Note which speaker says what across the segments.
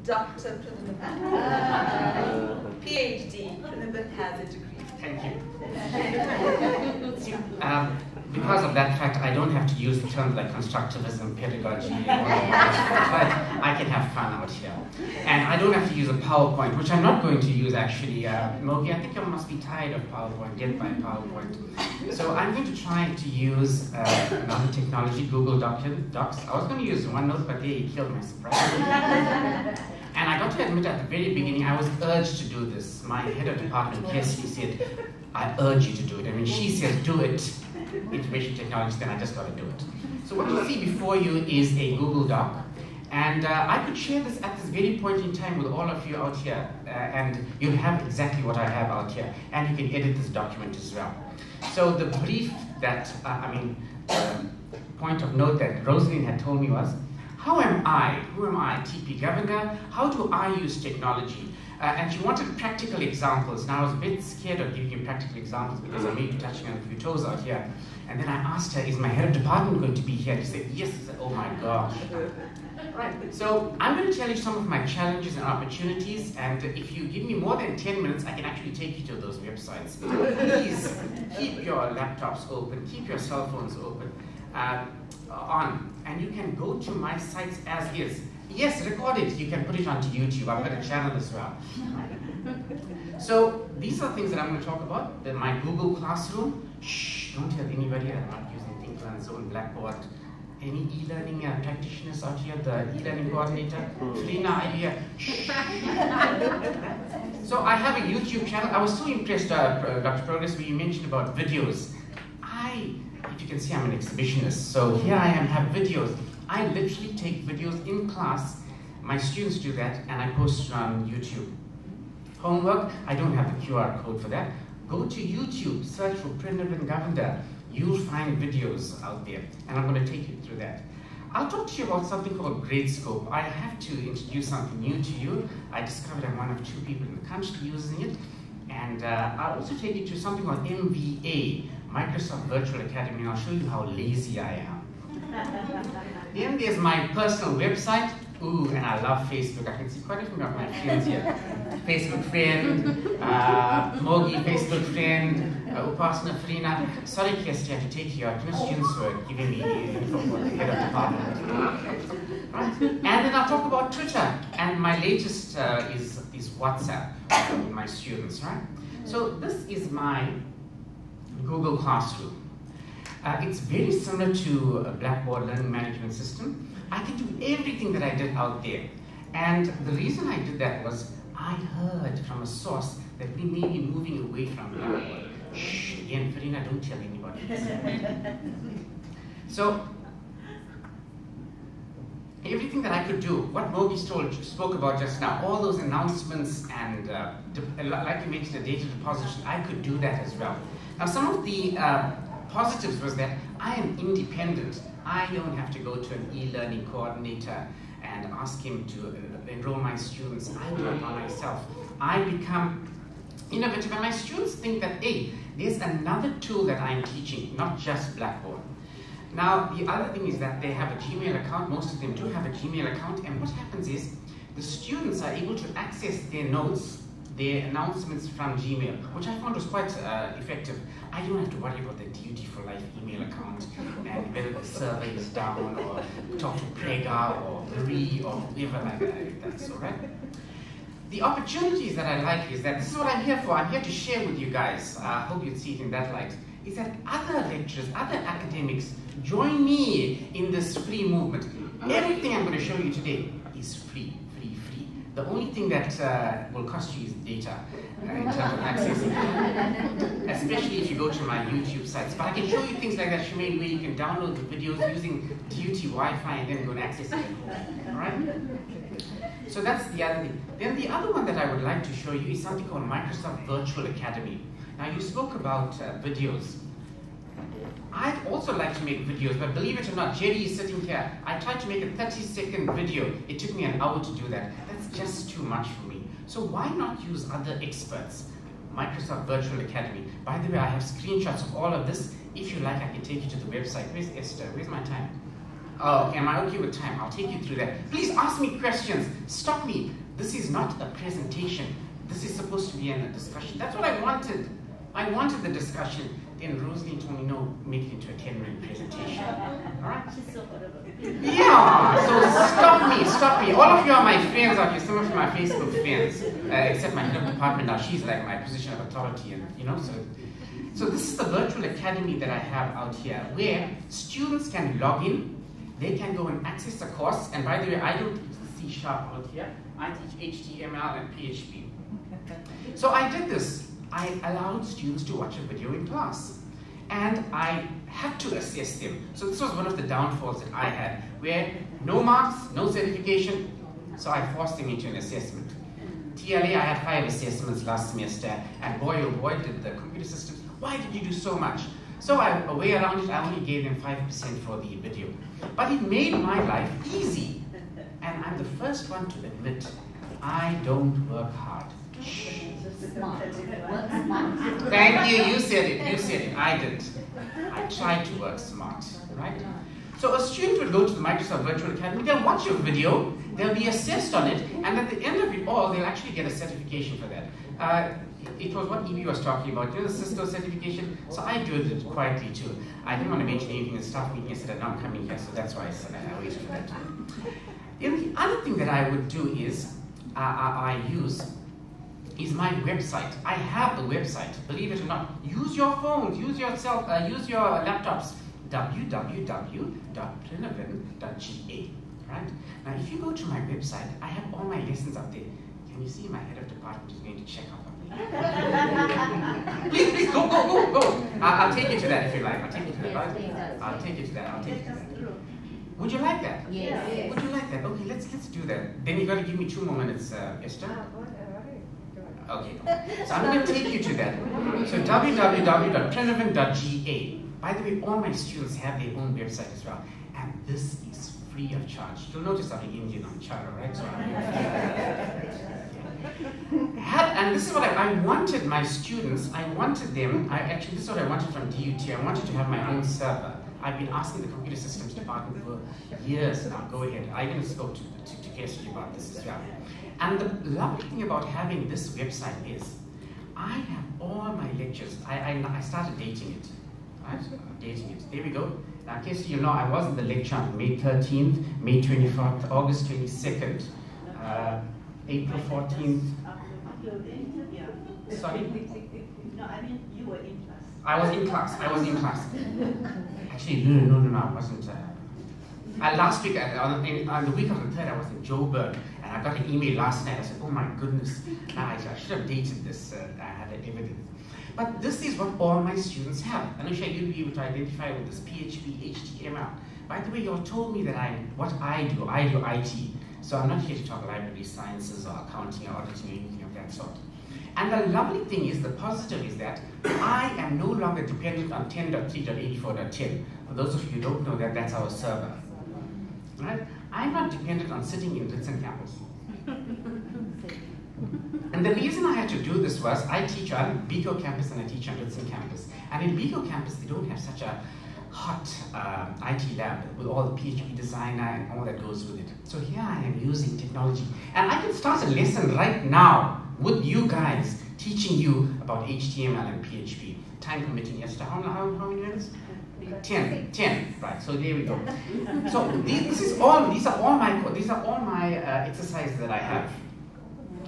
Speaker 1: Dr. Pranabha. PhD. Pranabha has a degree.
Speaker 2: Thank you. See, because of that fact, I don't have to use the terms like constructivism, pedagogy, but I can have fun out here. And I don't have to use a PowerPoint, which I'm not going to use actually. Mogi, I think you must be tired of PowerPoint, get by PowerPoint. So I'm going to try to use another technology, Google Docs. I was going to use OneNote, but they killed my surprise. And I got to admit at the very beginning, I was urged to do this. My head of department, Kirsty, said, I urge you to do it. I mean, she said, do it. Information technology, then I just got to do it. So what you see before you is a Google Doc. And I could share this at this very point in time with all of you out here. And you'll have exactly what I have out here. And you can edit this document as well. So the brief that, point of note that Rosalind had told me was, how am I? Who am I? TP Governor? How do I use technology? And she wanted practical examples. Now I was a bit scared of giving you practical examples because I may be touching on a few toes out here. And then I asked her, is my head of department going to be here? And she said, yes. I said, oh my gosh. Right. So I'm going to tell you some of my challenges and opportunities. And if you give me more than 10 minutes, I can actually take you to those websites. Please keep your laptops open, keep your cell phones open. On, and you can go to my sites as is. Yes, record it. You can put it onto YouTube. I've got a channel as well. So these are things that I'm going to talk about. My Google Classroom. Shh, don't tell anybody I'm not using ThinkLearn Zone, Blackboard. Any e-learning practitioners out here? The e-learning coordinator? Frina, are you here? Shh. So I have a YouTube channel. I was so impressed, Dr. Progress, when you mentioned about videos. If you can see, I'm an exhibitionist. So here I am, have videos. I literally take videos in class. My students do that, and I post it on YouTube. Homework, I don't have the QR code for that. Go to YouTube, search for Pranabha Governor. You'll find videos out there, and I'm going to take you through that. I'll talk to you about something called Gradescope. I have to introduce something new to you. I discovered I'm one of 2 people in the country using it. And I'll also take you to something called MVA, Microsoft Virtual Academy, and I'll show you how lazy I am. Then there's my personal website. Ooh, and I love Facebook. I can see quite a few of my friends here. Facebook friend, Mogi, Facebook friend, Upasana Frina. Sorry, Kirsty, I have to take you out. No students were giving me info for the head of department. Right? And then I'll talk about Twitter. And my latest is WhatsApp with my students, right? So this is my Google Classroom. It's very similar to a Blackboard learning management system. I can do everything that I did out there. And the reason I did that was I heard from a source that we may be moving away from Blackboard. Shh, again, Farina, don't tell anybody. So, everything that I could do, what Mogi spoke about just now, all those announcements and like you mentioned, the data deposition, I could do that as well. Now, some of the positives was that I am independent. I don't have to go to an e-learning coordinator and ask him to enroll my students. I do it by myself. I become innovative, and my students think that, hey, there's another tool that I'm teaching, not just Blackboard. Now, the other thing is that they have a Gmail account. Most of them do have a Gmail account, and what happens is the students are able to access their notes, their announcements from Gmail, which I found was quite effective. I don't have to worry about the Duty for Life email account and whether the server is down or talk to Prega or Marie or whoever like that. That's all right. The opportunities that I like is that this is what I'm here for. I'm here to share with you guys. I hope you'd see it in that light. Is that other lecturers, other academics join me in this free movement. Everything I'm going to show you today is free. The only thing that will cost you is data in terms of accessing, especially if you go to my YouTube sites. But I can show you things like that, Shemaine, where you can download the videos using Duty Wi-Fi and then go and access it at home. All right? So that's the other thing. Then the other one that I would like to show you is something called Microsoft Virtual Academy. Now you spoke about videos. I'd also like to make videos, but believe it or not, Jerry is sitting here. I tried to make a 30-second video. It took me an hour to do that. That's just too much for me. So why not use other experts? Microsoft Virtual Academy. By the way, I have screenshots of all of this. If you like, I can take you to the website. Where's Esther? Where's my time? Oh, okay, am I okay with time? I'll take you through that. Please ask me questions. Stop me. This is not a presentation. This is supposed to be a discussion. That's what I wanted. I wanted the discussion. Then Rosalie told me, no, make it into a 10-minute presentation. All right? Yeah, so stop me. All of you are my friends out here. Some of you are my Facebook friends, except my head of department now. She's like my position of authority, and so this is the virtual academy that I have out here, where students can log in. They can go and access the course. And by the way, I don't teach C# out here. I teach HTML and PHP. So I did this. I allowed students to watch a video in class. And I had to assess them. So this was one of the downfalls that I had, where no marks, no certification, so I forced them into an assessment. TLA, I had 5 assessments last semester, and boy oh boy did the computer systems, why did you do so much? So a way around it, I only gave them 5% for the video. But it made my life easy. And I'm the first one to admit, I don't work hard. Thank you, you said it, I did. I tried to work smart, right? So a student will go to the Microsoft Virtual Academy, they'll watch your video, they'll be assessed on it, and at the end of it all, they'll actually get a certification for that. It was what Evie was talking about, the Cisco certification, so I did it quietly too. I didn't want to mention anything in the staff meeting, I said, no, I'm coming here, so that's why I said I always do that. The other thing that I would do is, I use is my website. I have a website, believe it or not. Use your phones, use your laptops. www.plinoven.ga. Right? Now, if you go to my website, I have all my lessons up there. Can you see my head of department is going to check up on me? Please, go. I'll take you to that if you like. I'll take you to that. Right? I'll take you to that. Would you like that?
Speaker 3: Yes.
Speaker 2: Would you like that? Okay, let's do that. Then you got to give me 2 more minutes, Esther. Okay, so I'm going to take you to that. So www.plinoven.ga. By the way, all my students have their own website as well. And this is free of charge. You'll notice I'm Indian on charter, right? So and this is what I wanted my students, this is what I wanted from DUT. I wanted to have my own server. I've been asking the computer systems department for years now, go ahead. I even spoke to Kirsty about this as well. And the lovely thing about having this website is, I have all my lectures. I started dating it. Right? Dating it. There we go. Now, Kirsty, you know, I was in the lecture on May 13th, May 24th, August 22nd, April 14th. Sorry?
Speaker 1: No, I mean, you were in class.
Speaker 2: I was in class. Actually, no, I wasn't. Last week, on the week of the 3rd, I was in Joburg, and I got an email last night. I said, oh my goodness, I should have dated this. I had evidence. But this is what all my students have. Anusha, you'll be able to identify with this PHP, HTML. By the way, you all told me that what I do IT. So I'm not here to talk library sciences or accounting or auditing or anything of that sort. And the lovely thing is, the positive is that I am no longer dependent on 10.3.84.10. For those of you who don't know that, that's our server. Right? I'm not dependent on sitting in Ritson campus. And the reason I had to do this was, I teach on Biko campus and I teach on Ritson campus. And in Biko campus, they don't have such a hot IT lab with all the PHP designer and all that goes with it. So here I am using technology. And I can start a lesson right now with you guys, teaching you about HTML and PHP. Time permitting, Esther. How many minutes? 10, right? So there we go. So these are all my exercises that I have.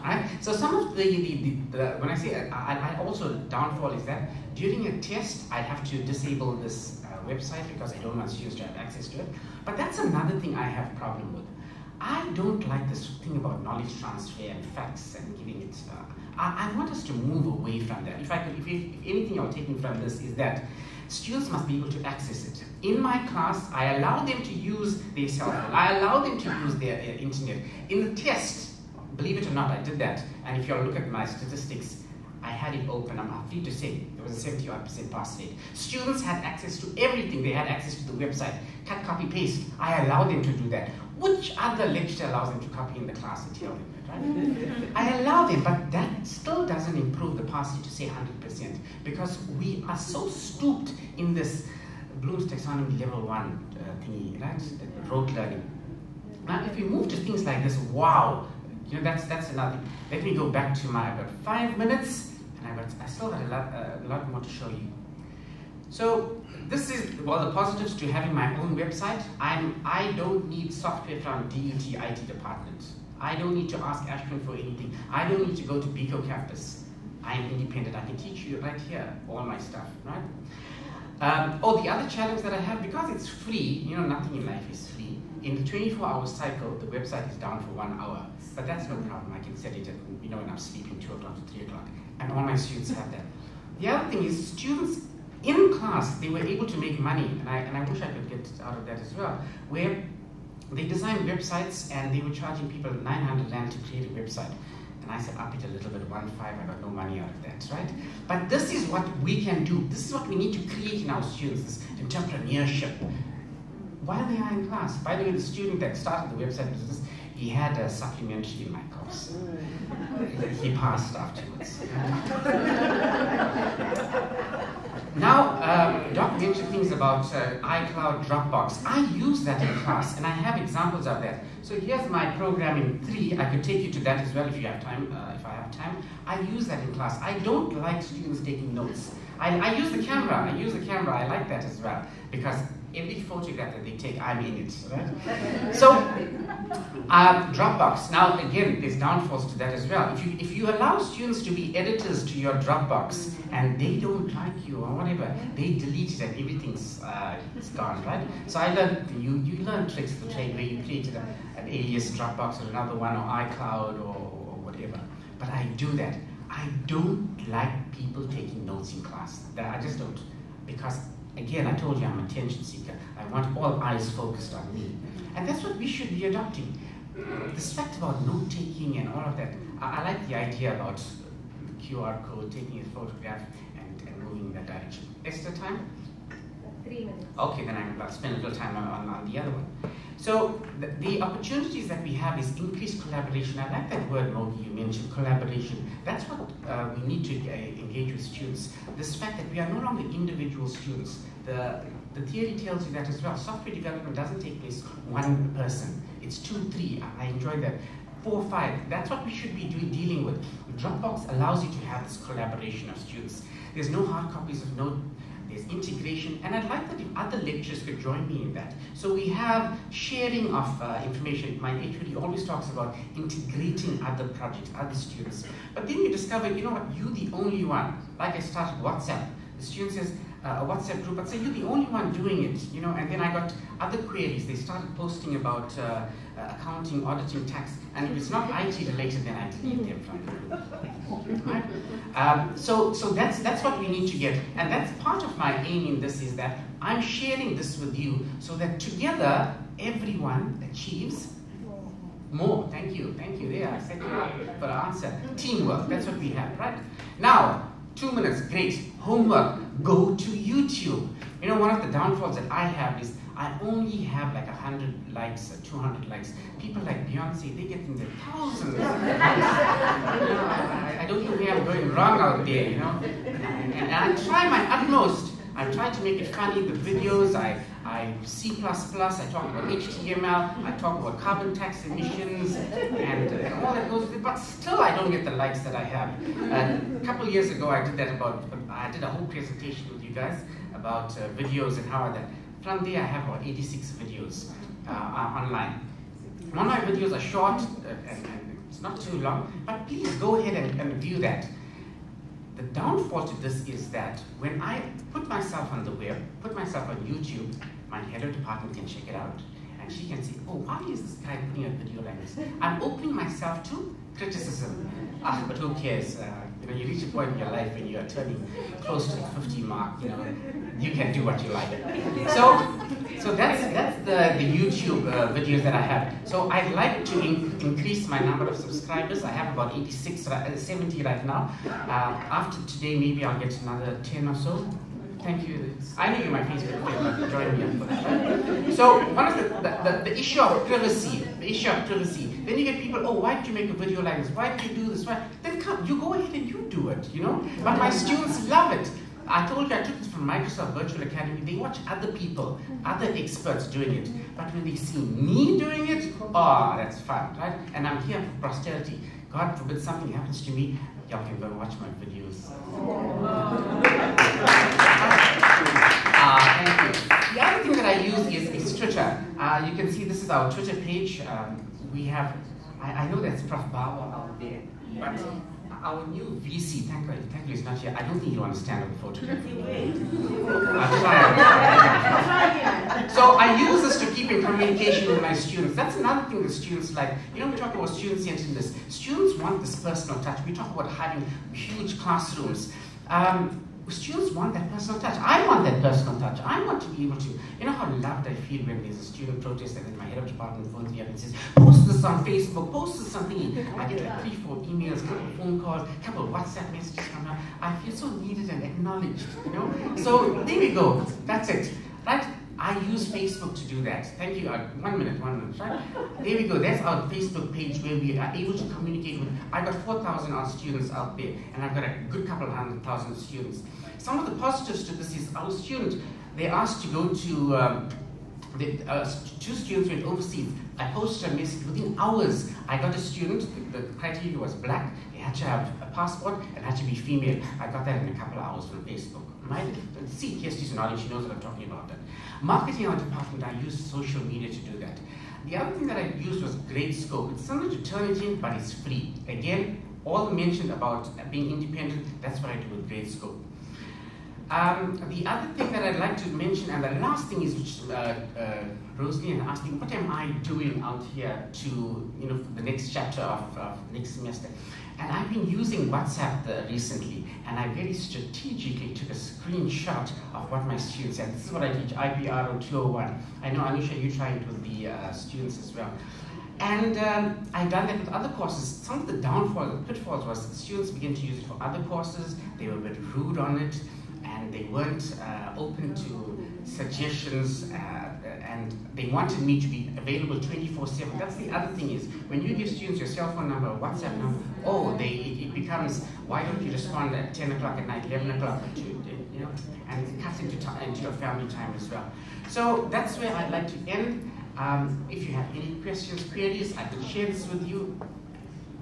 Speaker 2: Right? So some of when I say I also downfall is that during a test I have to disable this website because I don't want students to have access to it. But that's another thing I have a problem with. I don't like this thing about knowledge transfer and facts and giving it. I want us to move away from that. If anything you're taking from this is that students must be able to access it. In my class, I allow them to use their cell phone. I allow them to use their internet. In the test, believe it or not, I did that. And if you all look at my statistics, I had it open. I'm happy to say there was a 70% pass rate. Students had access to everything. They had access to the website. Cut, copy, paste. I allow them to do that. Which other lecturer allows them to copy in the class and tell them that, right? I allow them, but that still doesn't improve the pass rate to say 100%, because we are so stooped in this Bloom's Taxonomy level 1 thingy, right? Rote learning. Now, if we move to things like this, wow, that's another thing. Let me go back to I've got 5 minutes, and I still got a lot more to show you. So this is, the positives to having my own website. I don't need software from DUT IT department. I don't need to ask Ashwin for anything. I don't need to go to Pico campus. I'm independent. I can teach you right here, all my stuff, right? The other challenge that I have, because it's free, nothing in life is free. In the 24-hour cycle, the website is down for 1 hour. But that's no problem. I can set it at, when I'm sleeping, 2 o'clock to 3 o'clock. And all my students have that. The other thing is, students in class, they were able to make money, and I wish I could get out of that as well, where they designed websites and they were charging people 900 Rand to create a website. And I said, up it a little bit, 1.5, I got no money out of that, right? But this is what we can do. This is what we need to create in our students, this entrepreneurship. While they are in class. By the way, the student that started the website business, he had a supplementary in my course. He passed afterwards. Now, Doc mentioned things about iCloud, Dropbox. I use that in class, and I have examples of that. So here's my program in 3. I could take you to that as well if you have time. If I have time, I use that in class. I don't like students taking notes. I use the camera. I like that as well because every photograph that they take, I'm in it, right? So, Dropbox. Now, again, there's downfalls to that as well. If you allow students to be editors to your Dropbox and they don't like you or whatever, they delete it and everything's it's gone, right? So I learned, you learn tricks of the trade where you create an alias Dropbox or another one or iCloud or whatever. But I do that. I don't like people taking notes in class. I just don't. Because again, I told you I'm an attention seeker. I want all eyes focused on me. And that's what we should be adopting. This fact about note-taking and all of that, I like the idea about the QR code, taking a photograph and moving in that direction. Extra time?
Speaker 3: 3 minutes.
Speaker 2: Okay, then I'll spend a little time on the other one. So the opportunities that we have is increased collaboration. I like that word, Mogi, you mentioned, collaboration. That's what we need to engage with students. This fact that we are no longer individual students. The theory tells you that as well. Software development doesn't take place one person. It's 2, 3. I enjoy that. 4, 5. That's what we should be dealing with. Dropbox allows you to have this collaboration of students. There's no hard copies of notes. There's integration, and I'd like that if other lecturers could join me in that. So we have sharing of information. My HOD always talks about integrating other projects, other students. But then you discover, you know what, you're the only one. Like I started WhatsApp. The student says, a WhatsApp group, I'd say, you're the only one doing it, and then I got other queries. They started posting about accounting, auditing, tax, and if it's not IT related, then I delete them from the group. Right? So that's what we need to get, and that's part of my aim in this is that I'm sharing this with you so that together everyone achieves more. Thank you. There, I said for the answer. Teamwork, that's what we have, right? Now, 2 minutes, great. Homework, go to YouTube. One of the downfalls that I have is I only have like 100 likes or 200 likes. People like Beyonce, they get in the thousands. I don't think we are going wrong out there, And I try my utmost. I try to make it funny, the videos, I C++, I talk about HTML, I talk about carbon tax emissions, and all that goes with it, but still I don't get the likes that I have. A couple of years ago I did a whole presentation with you guys about videos and how that. From there I have about 86 videos online. One of my videos are short and it's not too long, but please go ahead and view that. The downfall to this is that when I put myself on the web, put myself on YouTube, my head of department can check it out. And she can say, oh, why is this guy putting a video like this? I'm opening myself to criticism. But who cares? You reach a point in your life when you're turning close to the 50 mark, you can do what you like. So that's the YouTube videos that I have. So I'd like to increase my number of subscribers. I have about 70 right now. After today, maybe I'll get another 10 or so. Thank you. I know you're my Facebook friend, but join me up for that. So one of the issue of privacy, Then you get people, oh, why did you make a video like this? Why did you do this? Then come, you go ahead and you do it, But my students love it. I told you I took this from Microsoft Virtual Academy. They watch other people, other experts doing it. But when they see me doing it, oh, that's fun, right? And I'm here for posterity. God forbid something happens to me, y'all can go and watch my videos. Thank you. The other thing that I use is Twitter. You can see this is our Twitter page. We have, I know that's Prof. Bawa out there, but our new VC, thank God he's not here. I don't think he'll understand on the photograph. I'll try. So I use this to keep in communication with my students. That's another thing that students like. You know, we talk about student-centeredness. Students want this personal touch. We talk about having huge classrooms. Students want that personal touch. I want that personal touch. I want to be able to, you know how loved I feel when there's a student protest and then my head of department phones me up and says, post this on Facebook, post this on thingy. I get like 3-4 emails, a couple of phone calls, a couple of WhatsApp messages come out. I feel so needed and acknowledged, you know? So there we go. That's it. Right? I use Facebook to do that. Thank you. 1 minute, right? There we go. That's our Facebook page where we are able to communicate with. I've got 4,000 odd students out there, and I've got a good couple of 100,000 students. Some of the positives to this is our student, they're asked to go to, two students went overseas. I posted a message within hours. I got a student, the criteria was black, he had to have a passport and had to be female. I got that in a couple of hours from Facebook. See, Kirsty's knowledge, she knows what I'm talking about. That. Marketing in our department, I use social media to do that. The other thing that I used was Grade Scope. It's similar to Turnitin, but it's free. Again, all mentioned about being independent, that's what I do with Grade Scope. The other thing that I'd like to mention, and the last thing is, which Rosalie asked me, what am I doing out here to, you know, for the next chapter of next semester? And I've been using WhatsApp recently, and I very strategically took a screenshot of what my students said. This is what I teach, IPRO 201. I know, Anusha, you try it with the students as well. And I've done that with other courses. Some of the downfalls, the pitfalls was students began to use it for other courses. They were a bit rude on it, and they weren't open to suggestions, and they wanted me to be available 24/7. That's the other thing is, when you give students your cell phone number, WhatsApp number, it becomes, why don't you respond at 10 o'clock at night, 11 o'clock, you know, and it cuts into your family time as well. So that's where I'd like to end. If you have any questions, queries, I could share this with you.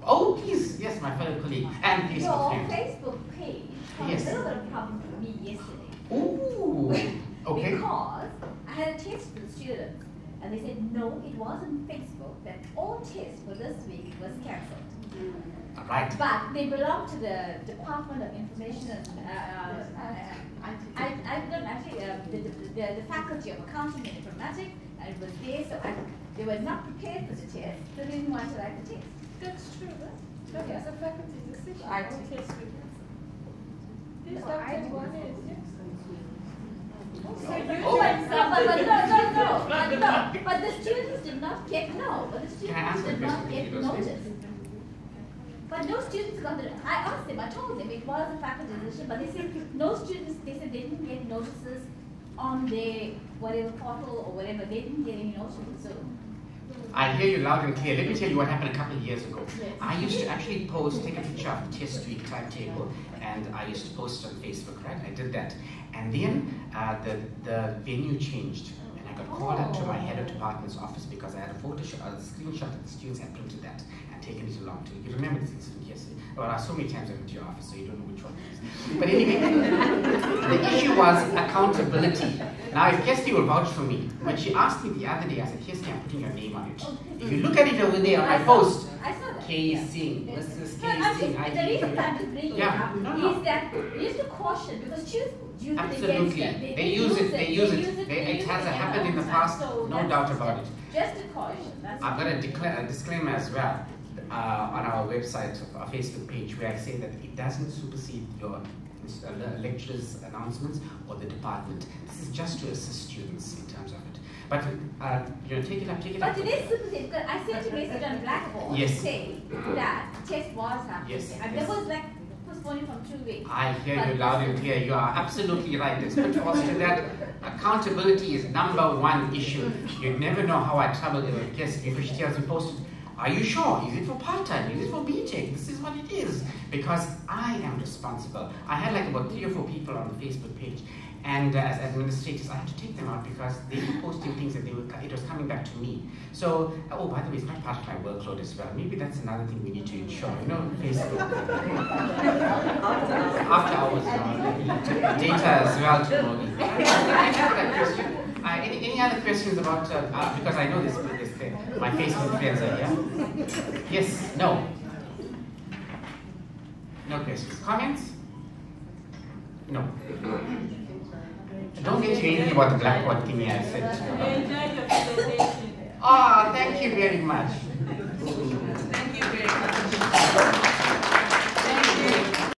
Speaker 2: Oh, please, yes, my fellow colleague, and Facebook friend.
Speaker 3: Your Facebook page had
Speaker 2: Yes.
Speaker 3: a little bit of problem for me yesterday.
Speaker 2: Ooh, okay.
Speaker 3: Because I had a test for the students, and they said, no, it wasn't Facebook, that all tests for this week was cancelled.
Speaker 2: All right.
Speaker 3: But they belong to the Department of Information and the Faculty of Accounting and Informatics, and it was there, so they were not prepared for the test, so they didn't want to write the test.
Speaker 4: That's true, but as a faculty decision,
Speaker 3: I
Speaker 4: all
Speaker 3: see.
Speaker 4: tests we cancel. This
Speaker 3: No, I
Speaker 4: faculty one
Speaker 3: do.
Speaker 4: is, yes. So
Speaker 3: But
Speaker 4: you
Speaker 2: Oh.
Speaker 3: but the students did not get
Speaker 2: Can I
Speaker 3: students
Speaker 2: ask a
Speaker 3: did not
Speaker 2: question,
Speaker 3: get
Speaker 2: if you don't
Speaker 3: notice. But no students got the. I asked them. I told them it was a faculty decision, but they said no students. They said they didn't get notices on their whatever portal or whatever. They didn't get any notices. So.
Speaker 2: I hear you loud and clear. Let me tell you what happened a couple of years ago.
Speaker 3: Yes.
Speaker 2: I used to actually take a picture of the test week timetable, and I used to post it on Facebook, right? I did that. And then the venue changed, and I got called up to my head of department's office because I had a screenshot that the students had printed that and taken it along to. You remember this incident yesterday? Well, so many times I went to your office, so you don't know which one it is. But anyway, the issue was accountability. Now, if Kirsty will vouch for me, when she asked me the other day, I said, Kirsty, I'm putting your name on it. If you look at it over there on my post,
Speaker 3: I saw that.
Speaker 2: K Singh, Mrs.
Speaker 3: No,
Speaker 2: K Singh,
Speaker 3: the reason I'm just bringing
Speaker 2: Yeah,
Speaker 3: it up
Speaker 2: no.
Speaker 3: is that you have to caution because students use it against
Speaker 2: Absolutely.
Speaker 3: them.
Speaker 2: They use it. It has happened in the past, no doubt about it.
Speaker 3: Just a caution. That's
Speaker 2: I've got a disclaimer as well on our website, our Facebook page, where I say that it doesn't supersede your lecturers' announcements or the department. This is just to assist students in terms of it. But take it up.
Speaker 3: But it is super safe because I sent a message on Blackboard
Speaker 2: Yes.
Speaker 3: saying that test was happening.
Speaker 2: Yes,
Speaker 3: And
Speaker 2: yes.
Speaker 3: there was like postponing from 2 weeks.
Speaker 2: I hear you loud and clear. You are absolutely right. There's pitfalls to that. Accountability is #1 issue. You never know how I trouble it. Yes, if she tells you posted Are you sure? Is it for part-time? Is it for BTech? This is what it is. Because I am responsible. I had like about 3 or 4 people on the Facebook page, and as administrators, I had to take them out because they were posting things that it was coming back to me. So, oh, by the way, it's not part of my workload as well. Maybe that's another thing we need to ensure. You know, Facebook. After hours, data as well to Mogi. Thank you for that question. Any other questions about, because I know this thing, my Facebook friends are here. Yes, no. No questions. Comments? No. Don't get you angry about the blackboard thingy I said.
Speaker 5: I enjoyed your presentation.
Speaker 2: Ah, thank you very much.